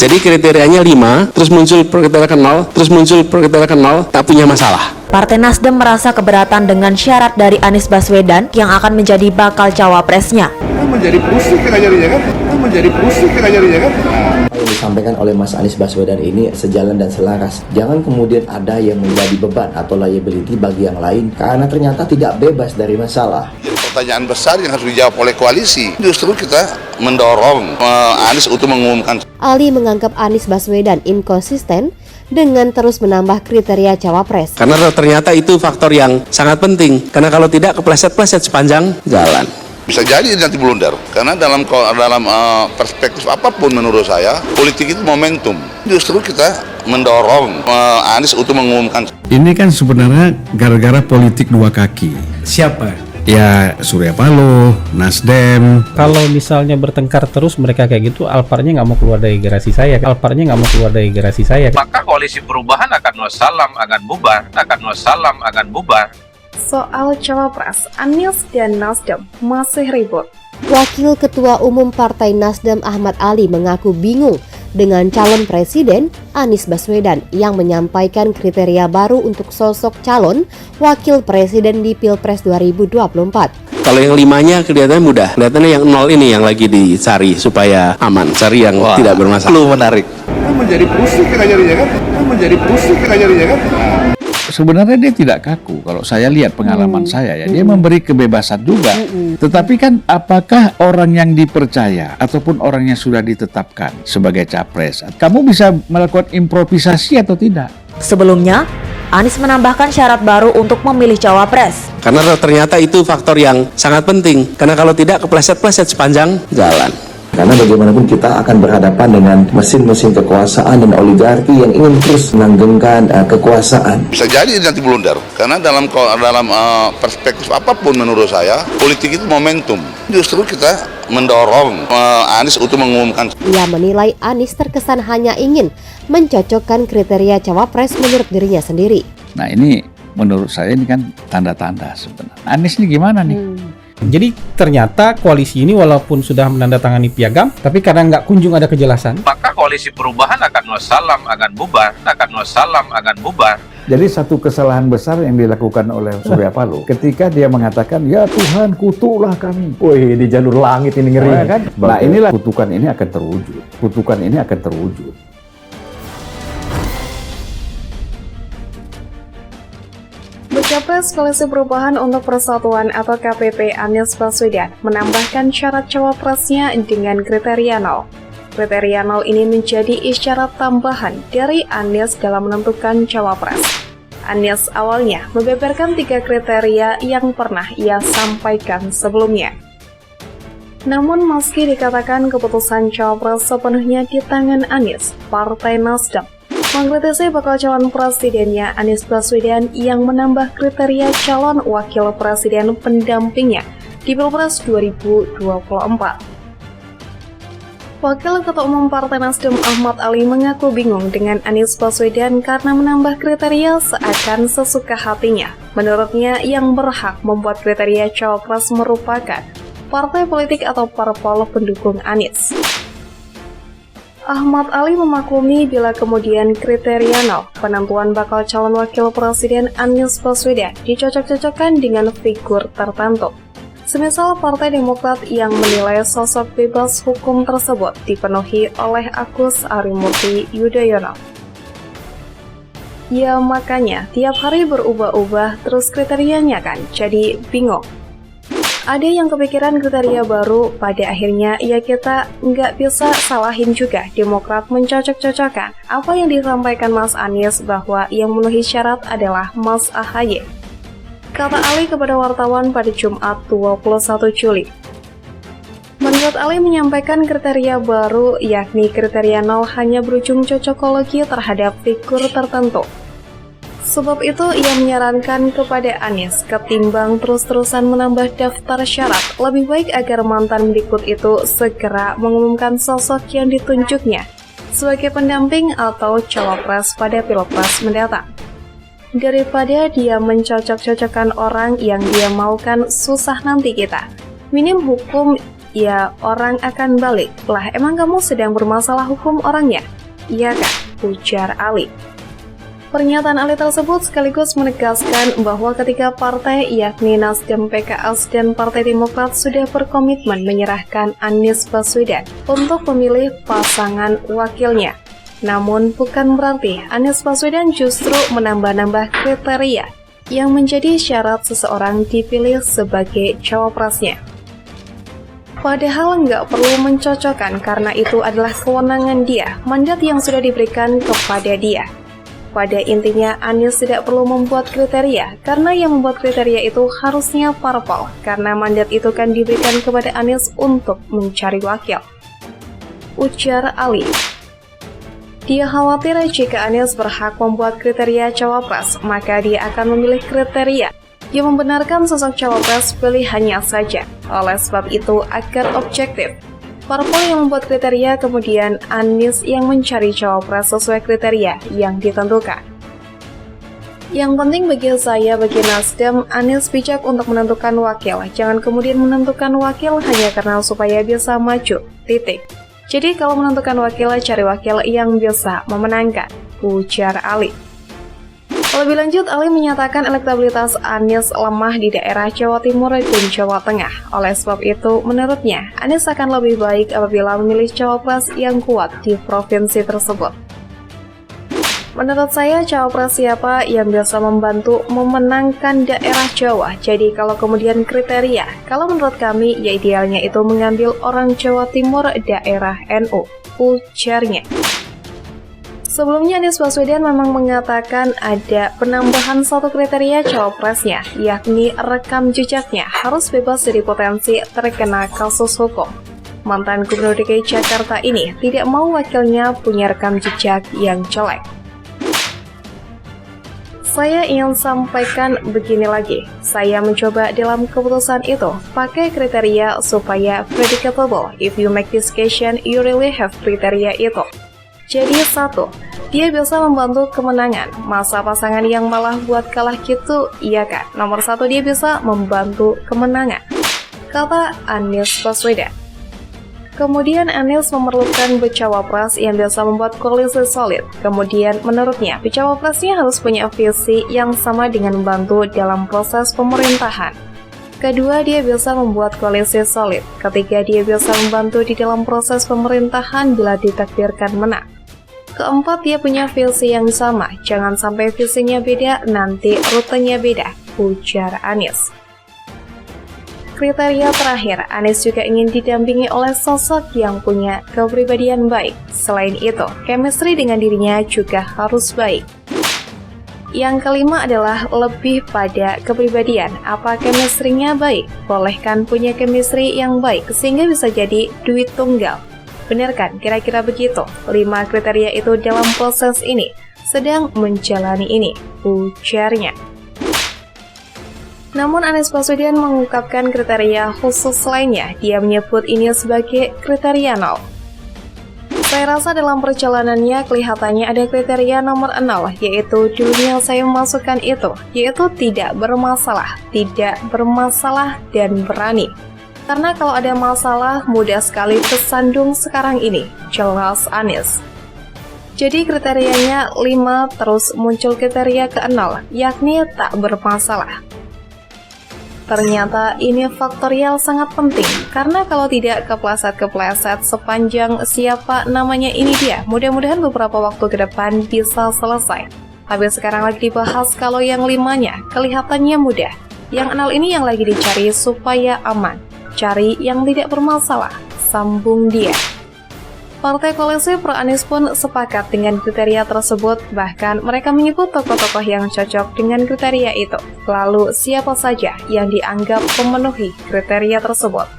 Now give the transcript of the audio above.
Jadi kriterianya 5, terus muncul kriteria ke 0, terus muncul kriteria ke 0, tak punya masalah. Partai Nasdem merasa keberatan dengan syarat dari Anies Baswedan yang akan menjadi bakal cawapresnya. Menjadi pusing kita jadinya kan? Menjadi pusing kita jadinya kan? Apa yang disampaikan oleh Mas Anies Baswedan ini sejalan dan selaras. Jangan kemudian ada yang menjadi beban atau liability bagi yang lain karena ternyata tidak bebas dari masalah. Pertanyaan besar yang harus dijawab oleh koalisi. Justru kita mendorong Anies untuk mengumumkan. Ali menganggap Anies Baswedan inkonsisten dengan terus menambah kriteria cawapres. Karena ternyata itu faktor yang sangat penting. Karena kalau tidak kepleset-pleset sepanjang jalan. Bisa jadi nanti blunder. Karena dalam perspektif apapun menurut saya, politik itu momentum. Justru kita mendorong Anies untuk mengumumkan. Ini kan sebenarnya gara-gara politik dua kaki. Siapa? Ya Surya Paloh, Nasdem. Kalau misalnya bertengkar terus mereka kayak gitu, Alparnya nggak mau keluar dari garasi saya. Maka koalisi perubahan akan bubar. Soal cawapres, Anies dan Nasdem masih ribut. Wakil Ketua Umum Partai Nasdem Ahmad Ali mengaku bingung dengan calon presiden Anies Baswedan yang menyampaikan kriteria baru untuk sosok calon wakil presiden di Pilpres 2024. Kalau yang 5-nya kelihatannya mudah. Kelihatannya yang 0 ini yang lagi dicari supaya aman. Cari yang tidak bermasalah. Lu menarik. Menjadi pusing kita jadinya kan? Menjadi pusing kita jadinya kan? Sebenarnya dia tidak kaku. Kalau saya lihat pengalaman saya ya, dia memberi kebebasan juga. Tetapi kan apakah orang yang dipercaya ataupun orang yang sudah ditetapkan sebagai capres, kamu bisa melakukan improvisasi atau tidak? Sebelumnya, Anies menambahkan syarat baru untuk memilih cawapres. Karena ternyata itu faktor yang sangat penting. Karena kalau tidak kepleset-pleset sepanjang jalan. Karena bagaimanapun kita akan berhadapan dengan mesin-mesin kekuasaan dan oligarki yang ingin terus melanggengkan kekuasaan. Bisa jadi nanti blunder. Karena dalam perspektif apapun menurut saya, politik itu momentum. Justru kita mendorong Anies untuk mengumumkan. Ia menilai Anies terkesan hanya ingin mencocokkan kriteria cawapres menurut dirinya sendiri. Nah ini menurut saya ini kan tanda-tanda sebenarnya. Anies ini gimana nih? Jadi ternyata koalisi ini walaupun sudah menandatangani piagam, tapi karena nggak kunjung ada kejelasan. Maka koalisi perubahan akan bubar. Jadi satu kesalahan besar yang dilakukan oleh Surya Paloh ketika dia mengatakan, ya Tuhan kutuklah kami. Wih, di jalur langit ini ngeri kan? Nah inilah kutukan ini akan terwujud. Capres Koalisi Perubahan untuk Persatuan atau KPP Anies Baswedan menambahkan syarat cawapresnya dengan kriteria 0. Kriteria 0 ini menjadi isyarat tambahan dari Anies dalam menentukan cawapres. Anies awalnya membeberkan 3 kriteria yang pernah ia sampaikan sebelumnya. Namun meski dikatakan keputusan cawapres sepenuhnya di tangan Anies, Partai Nasdem mengkritisi bakal calon presidennya Anies Baswedan yang menambah kriteria calon wakil presiden pendampingnya di Pilpres 2024. Wakil Ketua Umum Partai Nasdem Ahmad Ali mengaku bingung dengan Anies Baswedan karena menambah kriteria seakan sesuka hatinya. Menurutnya, yang berhak membuat kriteria cawapres merupakan partai politik atau parpol pendukung Anies. Ahmad Ali memaklumi bila kemudian kriteria 0 penentuan bakal calon wakil presiden Anies Baswedan dicocok-cocokkan dengan figur tertentu. Semisal Partai Demokrat yang menilai sosok bebas hukum tersebut dipenuhi oleh Agus Harimurti Yudhoyono. Ya makanya tiap hari berubah-ubah terus kriterianya kan, jadi bingung. Ada yang kepikiran kriteria baru, pada akhirnya ya kita nggak bisa salahin juga Demokrat mencocok-cocokkan apa yang disampaikan Mas Anies bahwa yang memenuhi syarat adalah Mas AHY. Kata Ali kepada wartawan pada Jumat 21 Juli. Menurut Ali menyampaikan kriteria baru yakni kriteria 0 hanya berujung cocokologi terhadap figur tertentu. Sebab itu, ia menyarankan kepada Anies ketimbang terus-terusan menambah daftar syarat, lebih baik agar mantan berikut itu segera mengumumkan sosok yang ditunjuknya sebagai pendamping atau cawapres pada Pilpres mendatang. Daripada dia mencocok-cocokkan orang yang dia maukan, susah nanti kita. Minim hukum ya orang akan balik. Lah emang kamu sedang bermasalah hukum orangnya? Iya kan? Ujar Ali. Pernyataan Ali tersebut sekaligus menegaskan bahwa ketika partai yakni Nasdem, PKS, dan Partai Demokrat sudah berkomitmen menyerahkan Anies Baswedan untuk memilih pasangan wakilnya. Namun bukan berarti Anies Baswedan justru menambah-nambah kriteria yang menjadi syarat seseorang dipilih sebagai cawapresnya. Padahal nggak perlu mencocokkan karena itu adalah kewenangan dia, mandat yang sudah diberikan kepada dia. Pada intinya, Anies tidak perlu membuat kriteria, karena yang membuat kriteria itu harusnya parpol, karena mandat itu kan diberikan kepada Anies untuk mencari wakil. Ujar Ali. Dia khawatir jika Anies berhak membuat kriteria cawapres, maka dia akan memilih kriteria yang membenarkan sosok cawapres pilihannya saja. Oleh sebab itu, agar objektif, parpol yang membuat kriteria, kemudian Anies yang mencari cawapres sesuai kriteria yang ditentukan. Yang penting bagi saya, bagi Nasdem, Anies bijak untuk menentukan wakil. Jangan kemudian menentukan wakil hanya karena supaya bisa maju. Titik. Jadi kalau menentukan wakil, cari wakil yang bisa memenangkan. Ujar Ali. Lebih lanjut, Ali menyatakan elektabilitas Anies lemah di daerah Jawa Timur dan Jawa Tengah. Oleh sebab itu, menurutnya, Anies akan lebih baik apabila memilih cawapres yang kuat di provinsi tersebut. Menurut saya, cawapres siapa yang bisa membantu memenangkan daerah Jawa. Jadi kalau kemudian kriteria, kalau menurut kami, ya idealnya itu mengambil orang Jawa Timur daerah NU, ujarnya. Sebelumnya Anies Baswedan memang mengatakan ada penambahan satu kriteria cawapresnya, yakni rekam jejaknya harus bebas dari potensi terkena kasus hukum. Mantan Gubernur DKI Jakarta ini tidak mau wakilnya punya rekam jejak yang jelek. Saya ingin sampaikan begini lagi, saya mencoba dalam keputusan itu pakai kriteria supaya predictable. If you make decision, you really have kriteria itu. Jadi satu, dia bisa membantu kemenangan. Masa pasangan yang malah buat kalah gitu, iya kan? Nomor satu, dia bisa membantu kemenangan, kata Anies Baswedan. Kemudian Anies memerlukan becawapres yang bisa membuat koalisi solid. Kemudian menurutnya, becawapresnya harus punya visi yang sama dengan membantu dalam proses pemerintahan. Kedua, dia bisa membuat koalisi solid. Ketiga, dia bisa membantu di dalam proses pemerintahan bila ditakdirkan menang. Keempat, dia punya visi yang sama. Jangan sampai visinya beda, nanti rutenya beda, ujar Anies. Kriteria terakhir, Anies juga ingin didampingi oleh sosok yang punya kepribadian baik. Selain itu, chemistry dengan dirinya juga harus baik. Yang kelima adalah lebih pada kepribadian. Apa chemistry-nya baik? Boleh kan punya chemistry yang baik, sehingga bisa jadi duit tunggal. Benar kan? Kira-kira begitu. 5 kriteria itu dalam proses ini, sedang menjalani ini, ujarnya. Namun Anies Baswedan mengungkapkan kriteria khusus lainnya. Dia menyebut ini sebagai kriteria 0. Saya rasa dalam perjalanannya kelihatannya ada kriteria nomor 0, yaitu dulunya saya memasukkan itu, yaitu tidak bermasalah dan berani. Karena kalau ada masalah, mudah sekali tersandung sekarang ini, jelas Anies. Jadi kriterianya 5, terus muncul kriteria ke-0, yakni tak bermasalah. Ternyata ini faktorial sangat penting, karena kalau tidak kepleset-kepleset sepanjang siapa namanya ini dia, mudah-mudahan beberapa waktu ke depan bisa selesai. Tapi sekarang lagi dibahas kalau yang 5-nya kelihatannya mudah. Yang 0 ini yang lagi dicari supaya aman. Cari yang tidak bermasalah, sambung dia. Partai koalisi pro Anies pun sepakat dengan kriteria tersebut, bahkan mereka menyebut tokoh-tokoh yang cocok dengan kriteria itu. Lalu siapa saja yang dianggap memenuhi kriteria tersebut?